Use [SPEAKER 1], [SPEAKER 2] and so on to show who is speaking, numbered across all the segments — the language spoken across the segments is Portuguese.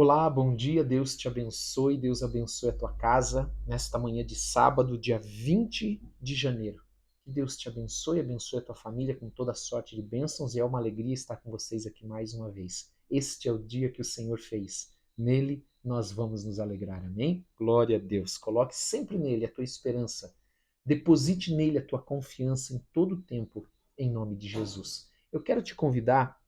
[SPEAKER 1] Olá, bom dia, Deus te abençoe, Deus abençoe a tua casa nesta manhã de sábado, dia 20 de janeiro. Que Deus te abençoe, abençoe a tua família com toda sorte de bênçãos e é uma alegria estar com vocês aqui mais uma vez. Este é o dia que o Senhor fez. Nele nós vamos nos alegrar, amém? Glória a Deus. Coloque sempre nele a tua esperança. Deposite nele a tua confiança em todo o tempo, em nome de Jesus. Eu quero te convidar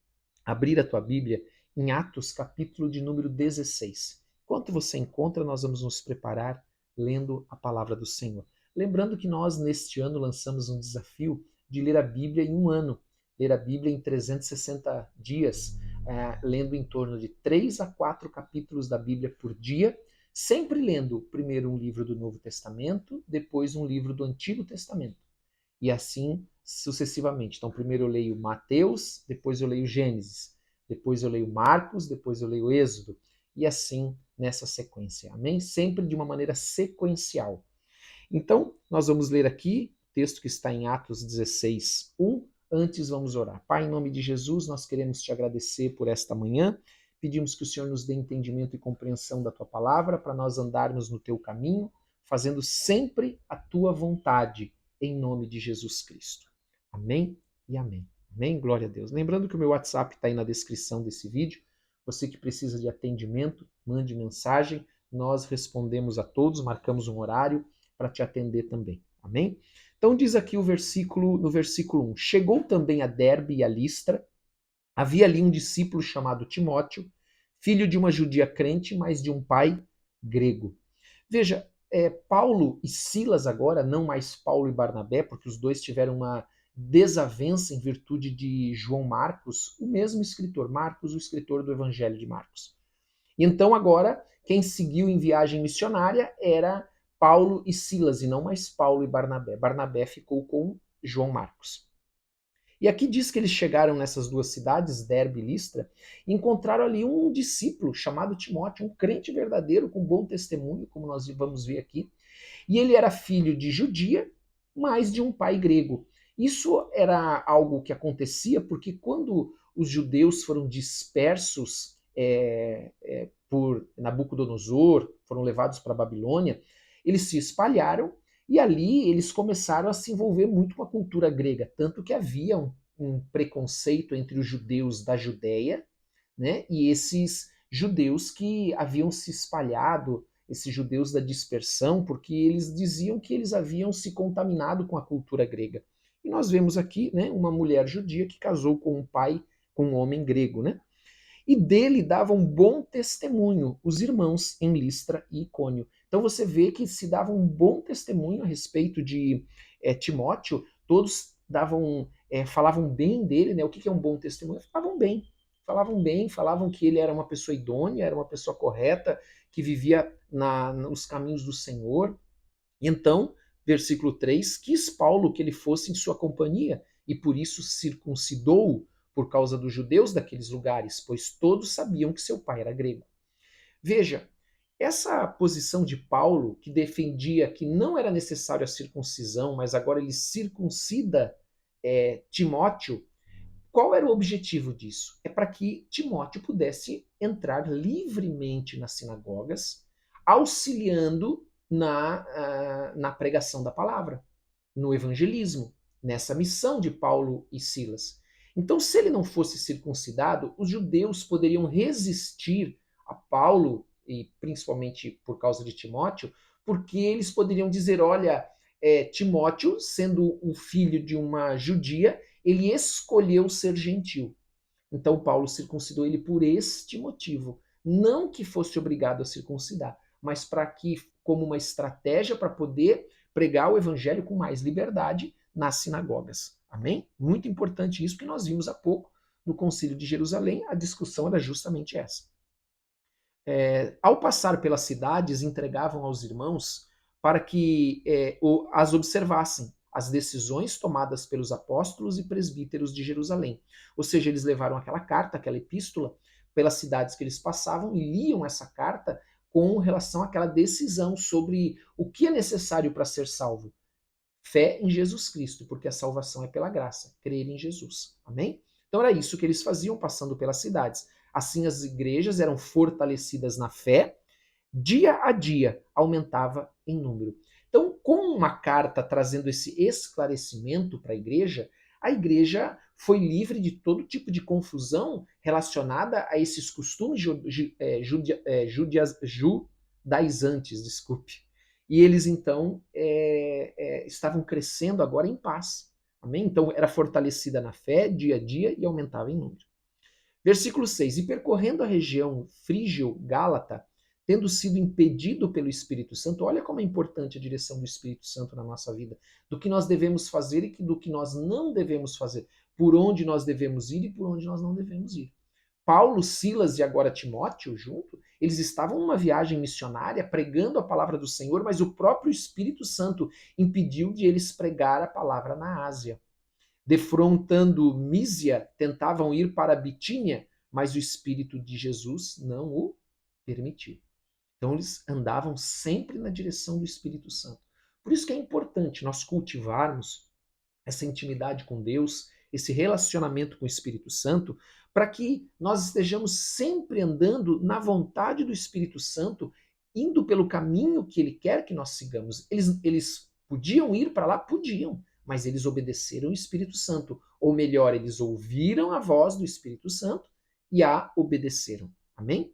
[SPEAKER 1] a abrir a tua Bíblia em Atos, capítulo de número 16. Enquanto você encontra, nós vamos nos preparar lendo a palavra do Senhor. Lembrando que nós, neste ano, lançamos um desafio de ler a Bíblia em um ano. Ler a Bíblia em 360 dias, lendo em torno de 3 a 4 capítulos da Bíblia por dia, sempre lendo primeiro um livro do Novo Testamento, depois um livro do Antigo Testamento. E assim sucessivamente. Então, primeiro eu leio Mateus, depois eu leio Gênesis, depois eu leio Marcos, depois eu leio Êxodo, e assim nessa sequência. Amém? Sempre de uma maneira sequencial. Então, nós vamos ler aqui o texto que está em Atos 16, 1. Antes vamos orar. Pai, em nome de Jesus, nós queremos te agradecer por esta manhã. Pedimos que o Senhor nos dê entendimento e compreensão da tua palavra para nós andarmos no teu caminho, fazendo sempre a tua vontade, em nome de Jesus Cristo. Amém e amém. Amém? Glória a Deus. Lembrando que o meu WhatsApp está aí na descrição desse vídeo. Você que precisa de atendimento, mande mensagem. Nós respondemos a todos, marcamos um horário para te atender também. Amém? Então diz aqui o versículo, no versículo 1. Chegou também a Derbe e a Listra. Havia ali um discípulo chamado Timóteo, filho de uma judia crente, mas de um pai grego. Veja, Paulo e Silas agora, não mais Paulo e Barnabé, porque os dois tiveram uma desavença em virtude de João Marcos, o mesmo escritor, Marcos, o escritor do Evangelho de Marcos. Então agora, quem seguiu em viagem missionária era Paulo e Silas, e não mais Paulo e Barnabé. Barnabé ficou com João Marcos. E aqui diz que eles chegaram nessas duas cidades, Derbe e Listra, e encontraram ali um discípulo chamado Timóteo, um crente verdadeiro, com bom testemunho, como nós vamos ver aqui. E ele era filho de judia, mas de um pai grego. Isso era algo que acontecia porque quando os judeus foram dispersos por Nabucodonosor, foram levados para a Babilônia, eles se espalharam e ali eles começaram a se envolver muito com a cultura grega, tanto que havia um preconceito entre os judeus da Judéia, né, e esses judeus que haviam se espalhado, esses judeus da dispersão, porque eles diziam que eles haviam se contaminado com a cultura grega. E nós vemos aqui, né, uma mulher judia que casou com um pai, com um homem grego, né? E dele davam bom testemunho os irmãos em Listra e Icônio. Então você vê que se dava um bom testemunho a respeito de Timóteo, todos falavam bem dele, né? O que é um bom testemunho? Falavam bem, falavam que ele era uma pessoa idônea, era uma pessoa correta, que vivia nos caminhos do Senhor. E então, versículo 3, quis Paulo que ele fosse em sua companhia, e por isso circuncidou-o por causa dos judeus daqueles lugares, pois todos sabiam que seu pai era grego. Veja, essa posição de Paulo, que defendia que não era necessário a circuncisão, mas agora ele circuncida Timóteo, qual era o objetivo disso? É para que Timóteo pudesse entrar livremente nas sinagogas, auxiliando na pregação da palavra, no evangelismo, nessa missão de Paulo e Silas. Então, se ele não fosse circuncidado, os judeus poderiam resistir a Paulo, e principalmente por causa de Timóteo, porque eles poderiam dizer: olha, Timóteo, sendo o filho de uma judia, ele escolheu ser gentil. Então, Paulo circuncidou ele por este motivo. Não que fosse obrigado a circuncidar, mas para que, como uma estratégia para poder pregar o evangelho com mais liberdade nas sinagogas. Amém? Muito importante isso que nós vimos há pouco no Concílio de Jerusalém, a discussão era justamente essa. Ao passar pelas cidades, entregavam aos irmãos para que as observassem, as decisões tomadas pelos apóstolos e presbíteros de Jerusalém. Ou seja, eles levaram aquela carta, aquela epístola, pelas cidades que eles passavam e liam essa carta com relação àquela decisão sobre o que é necessário para ser salvo. Fé em Jesus Cristo, porque a salvação é pela graça, crer em Jesus. Amém? Então era isso que eles faziam passando pelas cidades. Assim as igrejas eram fortalecidas na fé, dia a dia aumentava em número. Então, com uma carta trazendo esse esclarecimento para a igreja foi livre de todo tipo de confusão relacionada a esses costumes judaizantes, desculpe. E eles, então, estavam crescendo agora em paz. Amém? Então, era fortalecida na fé, dia a dia, e aumentava em número. Versículo 6. E percorrendo a região frígio-gálata, tendo sido impedido pelo Espírito Santo, olha como é importante a direção do Espírito Santo na nossa vida, do que nós devemos fazer e do que nós não devemos fazer, por onde nós devemos ir e por onde nós não devemos ir. Paulo, Silas e agora Timóteo, junto, eles estavam numa viagem missionária pregando a palavra do Senhor, mas o próprio Espírito Santo impediu de eles pregar a palavra na Ásia. Defrontando Mísia, tentavam ir para Bitínia, mas o Espírito de Jesus não o permitiu. Então eles andavam sempre na direção do Espírito Santo. Por isso que é importante nós cultivarmos essa intimidade com Deus, esse relacionamento com o Espírito Santo, para que nós estejamos sempre andando na vontade do Espírito Santo, indo pelo caminho que Ele quer que nós sigamos. Eles podiam ir para lá? Podiam, mas eles obedeceram o Espírito Santo. Ou melhor, eles ouviram a voz do Espírito Santo e a obedeceram. Amém?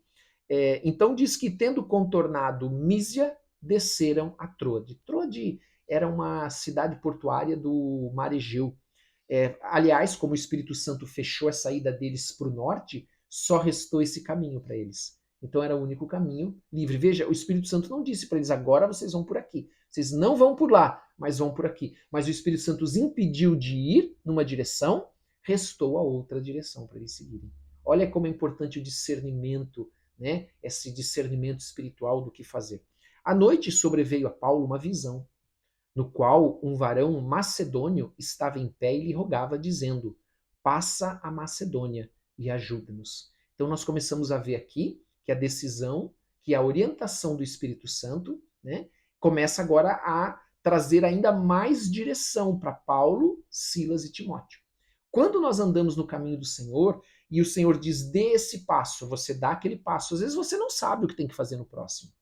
[SPEAKER 1] Então diz que, tendo contornado Mísia, desceram a Troade. Troade era uma cidade portuária do Mar Egeu. Aliás, como o Espírito Santo fechou a saída deles para o norte, só restou esse caminho para eles. Então era o único caminho livre. Veja, o Espírito Santo não disse para eles, agora vocês vão por aqui. Vocês não vão por lá, mas vão por aqui. Mas o Espírito Santo os impediu de ir numa direção, restou a outra direção para eles seguirem. Olha como é importante o discernimento, né? Esse discernimento espiritual do que fazer. À noite sobreveio a Paulo uma visão, no qual um varão macedônio estava em pé e lhe rogava, dizendo: passa a Macedônia e ajuda-nos. Então nós começamos a ver aqui que a decisão, que a orientação do Espírito Santo, né, começa agora a trazer ainda mais direção para Paulo, Silas e Timóteo. Quando nós andamos no caminho do Senhor e o Senhor diz, dê esse passo, você dá aquele passo. Às vezes você não sabe o que tem que fazer no próximo.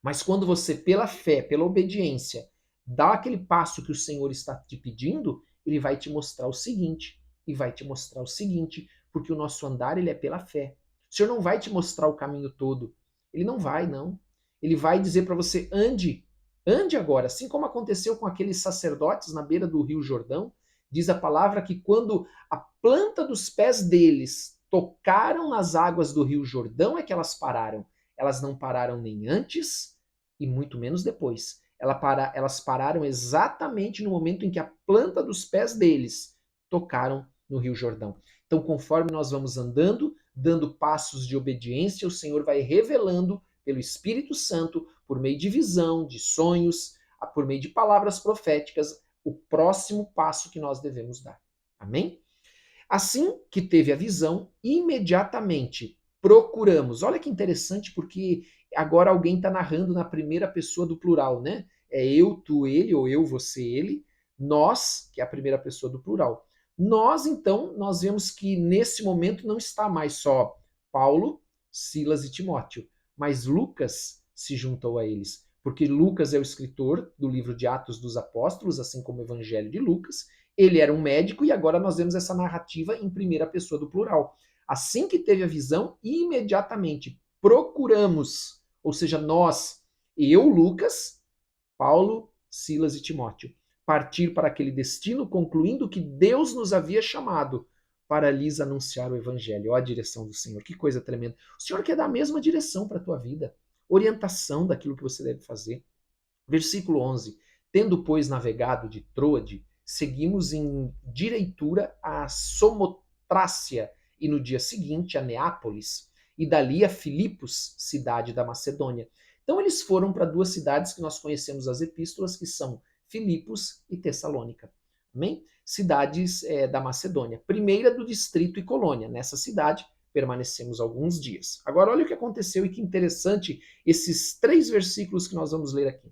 [SPEAKER 1] Mas quando você, pela fé, pela obediência, dá aquele passo que o Senhor está te pedindo, ele vai te mostrar o seguinte, e vai te mostrar o seguinte, porque o nosso andar ele é pela fé. O Senhor não vai te mostrar o caminho todo. Ele não vai, não. Ele vai dizer para você, ande. Ande agora. Assim como aconteceu com aqueles sacerdotes na beira do Rio Jordão, diz a palavra que quando a planta dos pés deles tocaram nas águas do Rio Jordão é que elas pararam. Elas não pararam nem antes e muito menos depois. Elas pararam exatamente no momento em que a planta dos pés deles tocaram no Rio Jordão. Então, conforme nós vamos andando, dando passos de obediência, o Senhor vai revelando pelo Espírito Santo, por meio de visão, de sonhos, por meio de palavras proféticas, o próximo passo que nós devemos dar. Amém? Assim que teve a visão, imediatamente procuramos. Olha que interessante, porque agora alguém está narrando na primeira pessoa do plural, né? É eu, tu, ele, ou eu, você, ele, nós, que é a primeira pessoa do plural. Nós, então, nós vemos que nesse momento não está mais só Paulo, Silas e Timóteo, mas Lucas se juntou a eles, porque Lucas é o escritor do livro de Atos dos Apóstolos, assim como o Evangelho de Lucas. Ele era um médico e agora nós vemos essa narrativa em primeira pessoa do plural. Assim que teve a visão, imediatamente procuramos, ou seja, nós, eu, Lucas, Paulo, Silas e Timóteo, partir para aquele destino, concluindo que Deus nos havia chamado para lhes anunciar o Evangelho. Ó, a direção do Senhor, que coisa tremenda. O Senhor quer dar a mesma direção para a tua vida, orientação daquilo que você deve fazer. Versículo 11. Tendo, pois, navegado de Troade, seguimos em direitura a Samotrácia e no dia seguinte a Neápolis, e dali a Filipos, cidade da Macedônia. Então eles foram para duas cidades que nós conhecemos as epístolas, que são Filipos e Tessalônica. Amém? Cidades da Macedônia. Primeira do distrito e colônia. Nessa cidade permanecemos alguns dias. Agora olha o que aconteceu e que interessante esses 3 versículos que nós vamos ler aqui.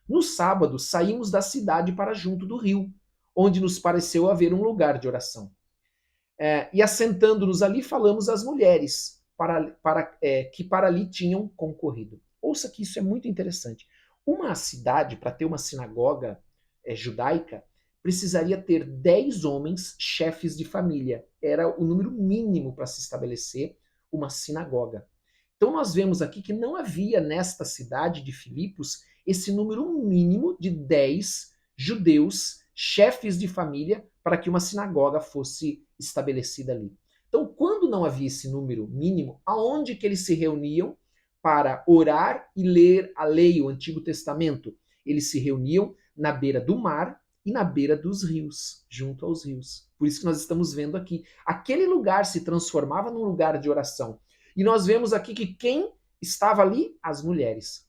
[SPEAKER 1] No sábado saímos da cidade para junto do rio, onde nos pareceu haver um lugar de oração. E assentando-nos ali, falamos às mulheres que para ali tinham concorrido. Ouça que isso é muito interessante. Uma cidade, para ter uma sinagoga judaica, precisaria ter 10 homens chefes de família. Era o número mínimo para se estabelecer uma sinagoga. Então nós vemos aqui que não havia nesta cidade de Filipos esse número mínimo de 10 judeus, chefes de família, para que uma sinagoga fosse estabelecida ali. Então, quando não havia esse número mínimo, aonde que eles se reuniam para orar e ler a lei, o Antigo Testamento? Eles se reuniam na beira do mar e na beira dos rios, junto aos rios. Por isso que nós estamos vendo aqui. Aquele lugar se transformava num lugar de oração. E nós vemos aqui que quem estava ali? As mulheres.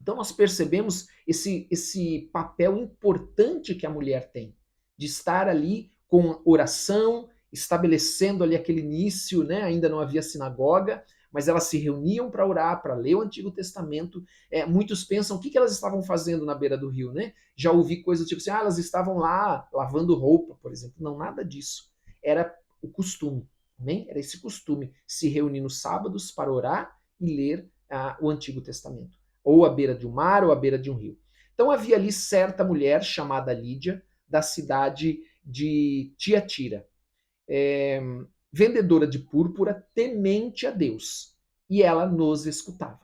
[SPEAKER 1] Então nós percebemos esse papel importante que a mulher tem, de estar ali com oração, estabelecendo ali aquele início, né? Ainda não havia sinagoga, mas elas se reuniam para orar, para ler o Antigo Testamento. Muitos pensam o que elas estavam fazendo na beira do rio, né? Já ouvi coisas tipo assim, elas estavam lá lavando roupa, por exemplo. Não, nada disso. Era o costume, amém? Era esse costume, se reunir nos sábados para orar e ler o Antigo Testamento, ou à beira de um mar ou à beira de um rio. Então havia ali certa mulher chamada Lídia, da cidade de Tiatira, vendedora de púrpura, temente a Deus, e ela nos escutava.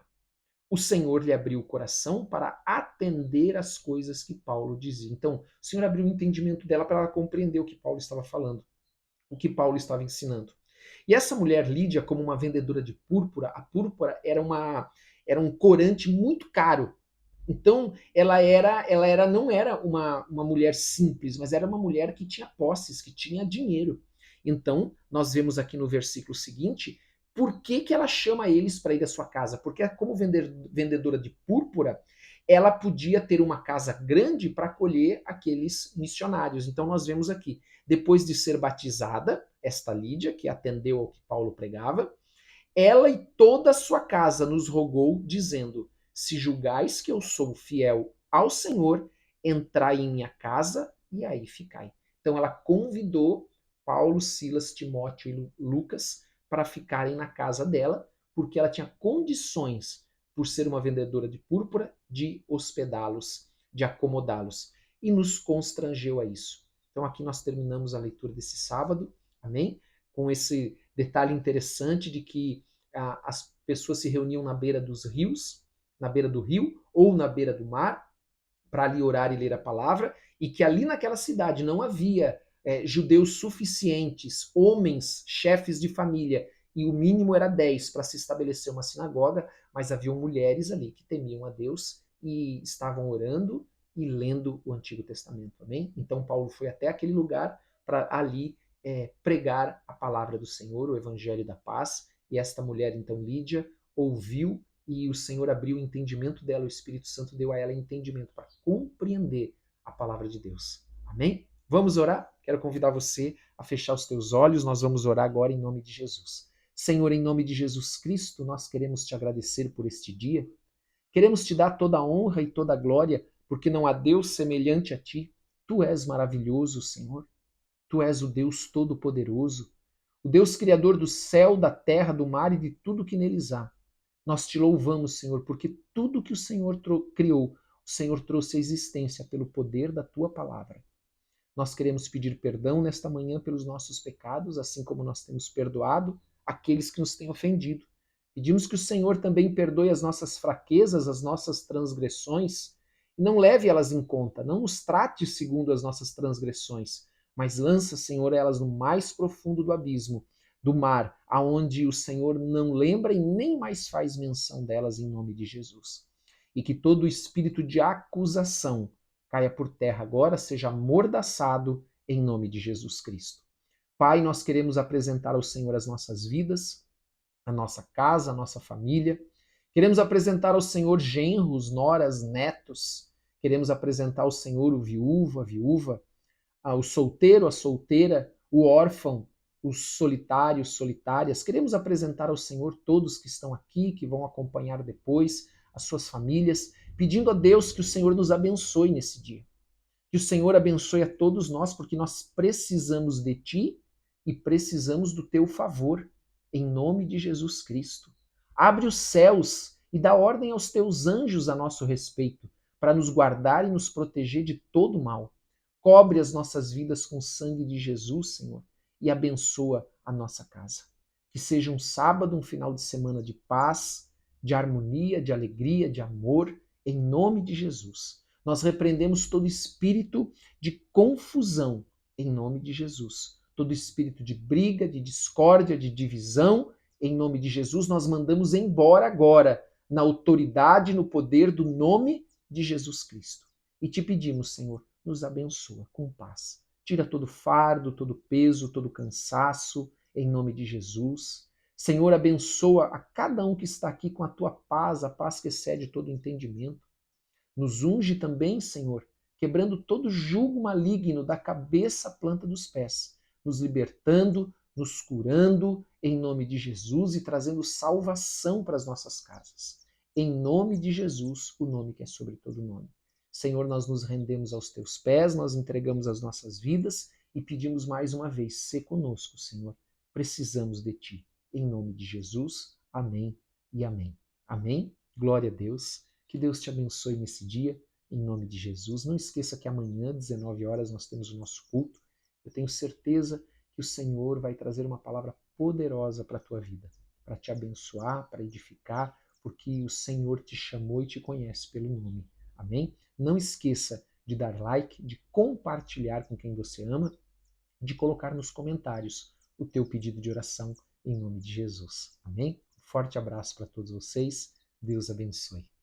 [SPEAKER 1] O Senhor lhe abriu o coração para atender às coisas que Paulo dizia. Então, o Senhor abriu o entendimento dela para ela compreender o que Paulo estava falando, o que Paulo estava ensinando. E essa mulher Lídia, como uma vendedora de púrpura, a púrpura era um corante muito caro. Então, não era uma mulher simples, mas era uma mulher que tinha posses, que tinha dinheiro. Então, nós vemos aqui no versículo seguinte, por que ela chama eles para ir à sua casa? Porque como vendedora de púrpura, ela podia ter uma casa grande para acolher aqueles missionários. Então, nós vemos aqui, depois de ser batizada, esta Lídia, que atendeu ao que Paulo pregava, ela e toda a sua casa nos rogou, dizendo: se julgais que eu sou fiel ao Senhor, entrai em minha casa e aí ficai. Então ela convidou Paulo, Silas, Timóteo e Lucas para ficarem na casa dela, porque ela tinha condições, por ser uma vendedora de púrpura, de hospedá-los, de acomodá-los. E nos constrangeu a isso. Então aqui nós terminamos a leitura desse sábado, amém? Com esse detalhe interessante de que as pessoas se reuniam na beira dos rios, na beira do rio ou na beira do mar, para ali orar e ler a palavra, e que ali naquela cidade não havia judeus suficientes, homens, chefes de família, e o mínimo era 10 para se estabelecer uma sinagoga, mas haviam mulheres ali que temiam a Deus e estavam orando e lendo o Antigo Testamento, amém? Então Paulo foi até aquele lugar para ali pregar a palavra do Senhor, o evangelho da paz, e esta mulher, então, Lídia, ouviu e o Senhor abriu o entendimento dela, o Espírito Santo deu a ela entendimento para compreender a palavra de Deus. Amém? Vamos orar? Quero convidar você a fechar os teus olhos, nós vamos orar agora em nome de Jesus. Senhor, em nome de Jesus Cristo, nós queremos te agradecer por este dia, queremos te dar toda a honra e toda a glória, porque não há Deus semelhante a ti. Tu és maravilhoso, Senhor. Tu és o Deus Todo-Poderoso, o Deus Criador do céu, da terra, do mar e de tudo que neles há. Nós te louvamos, Senhor, porque tudo que o Senhor criou, o Senhor trouxe à existência pelo poder da tua palavra. Nós queremos pedir perdão nesta manhã pelos nossos pecados, assim como nós temos perdoado aqueles que nos têm ofendido. Pedimos que o Senhor também perdoe as nossas fraquezas, as nossas transgressões, e não leve elas em conta, não nos trate segundo as nossas transgressões, mas lança, Senhor, elas no mais profundo do abismo, do mar, aonde o Senhor não lembra e nem mais faz menção delas em nome de Jesus. E que todo espírito de acusação caia por terra agora, seja amordaçado em nome de Jesus Cristo. Pai, nós queremos apresentar ao Senhor as nossas vidas, a nossa casa, a nossa família. Queremos apresentar ao Senhor genros, noras, netos. Queremos apresentar ao Senhor o viúvo, a viúva, o solteiro, a solteira, o órfão, os solitários, solitárias. Queremos apresentar ao Senhor todos que estão aqui, que vão acompanhar depois, as suas famílias, pedindo a Deus que o Senhor nos abençoe nesse dia. Que o Senhor abençoe a todos nós, porque nós precisamos de Ti e precisamos do teu favor, em nome de Jesus Cristo. Abre os céus e dá ordem aos teus anjos a nosso respeito, para nos guardar e nos proteger de todo mal. Cobre as nossas vidas com o sangue de Jesus, Senhor, e abençoa a nossa casa. Que seja um sábado, um final de semana de paz, de harmonia, de alegria, de amor, em nome de Jesus. Nós repreendemos todo espírito de confusão, em nome de Jesus. Todo espírito de briga, de discórdia, de divisão, em nome de Jesus, nós mandamos embora agora, na autoridade, no poder do nome de Jesus Cristo. E te pedimos, Senhor, nos abençoa com paz. Tira todo fardo, todo peso, todo cansaço, em nome de Jesus. Senhor, abençoa a cada um que está aqui com a tua paz, a paz que excede todo entendimento. Nos unge também, Senhor, quebrando todo jugo maligno da cabeça à planta dos pés, nos libertando, nos curando, em nome de Jesus e trazendo salvação para as nossas casas. Em nome de Jesus, o nome que é sobre todo nome. Senhor, nós nos rendemos aos teus pés, nós entregamos as nossas vidas e pedimos mais uma vez, sê conosco, Senhor. Precisamos de ti. Em nome de Jesus, amém e amém. Amém? Glória a Deus. Que Deus te abençoe nesse dia, em nome de Jesus. Não esqueça que amanhã, 19 horas, nós temos o nosso culto. Eu tenho certeza que o Senhor vai trazer uma palavra poderosa para a tua vida, para te abençoar, para edificar, porque o Senhor te chamou e te conhece pelo nome. Amém? Não esqueça de dar like, de compartilhar com quem você ama, de colocar nos comentários o teu pedido de oração em nome de Jesus. Amém? Um forte abraço para todos vocês. Deus abençoe.